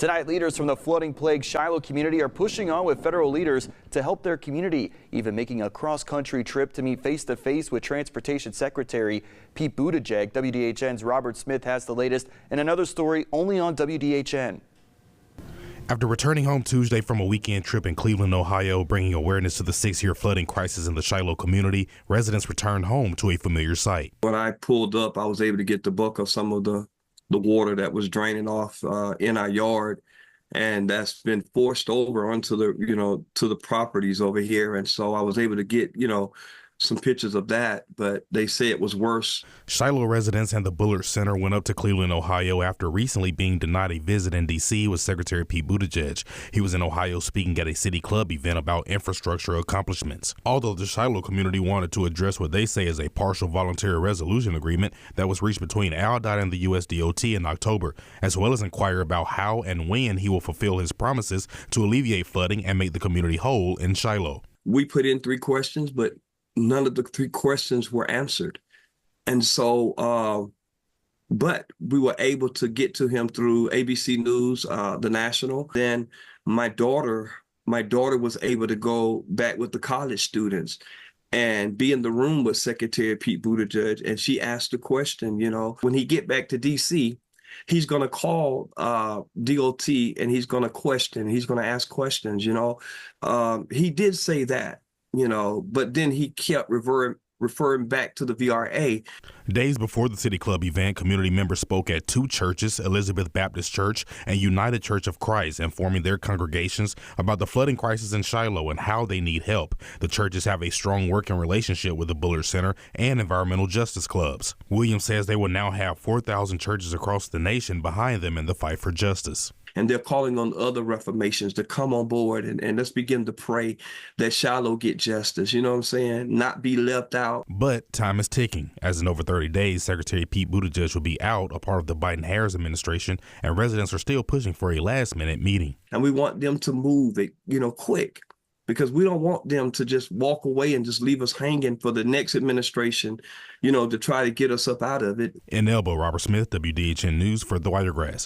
Tonight, leaders from the flooding-plagued Shiloh community are pushing on with federal leaders to help their community, even making a cross-country trip to meet face-to-face with Transportation Secretary Pete Buttigieg. WDHN's Robert Smith has the latest and another story only on WDHN. After returning home Tuesday from a weekend trip in Cleveland, Ohio, bringing awareness to the 6-year flooding crisis in the Shiloh community, residents returned home to a familiar sight. When I pulled up, I was able to get the bulk of some of the water that was draining off in our yard, and that's been forced over onto the to the properties over here. And so I was able to get some pictures of that, but they say it was worse. Shiloh residents and the Bullard Center went up to Cleveland, Ohio after recently being denied a visit in D.C. with Secretary Pete Buttigieg. He was in Ohio speaking at a city club event about infrastructure accomplishments. Although the Shiloh community wanted to address what they say is a partial voluntary resolution agreement that was reached between AlDOT and the USDOT in October, as well as inquire about how and when he will fulfill his promises to alleviate flooding and make the community whole in Shiloh. We put in 3 questions, but none of the 3 questions were answered. And so, but we were able to get to him through ABC News, the National. Then my daughter was able to go back with the college students and be in the room with Secretary Pete Buttigieg. And she asked the question, when he get back to DC, he's going to call DOT and he's going to ask questions, He did say that. But then he kept referring back to the VRA. Days before the City Club event, community members spoke at 2 churches, Elizabeth Baptist Church and United Church of Christ, informing their congregations about the flooding crisis in Shiloh and how they need help. The churches have a strong working relationship with the Bullard Center and environmental justice clubs. Williams says they will now have 4,000 churches across the nation behind them in the fight for justice. And they're calling on other reformations to come on board and let's begin to pray that Shiloh get justice, not be left out. But time is ticking. As in over 30 days, Secretary Pete Buttigieg will be out, a part of the Biden-Harris administration, and residents are still pushing for a last-minute meeting. And we want them to move it, quick, because we don't want them to just walk away and just leave us hanging for the next administration, to try to get us up out of it. In Elbow, Robert Smith, WDHN News for the Wiregrass.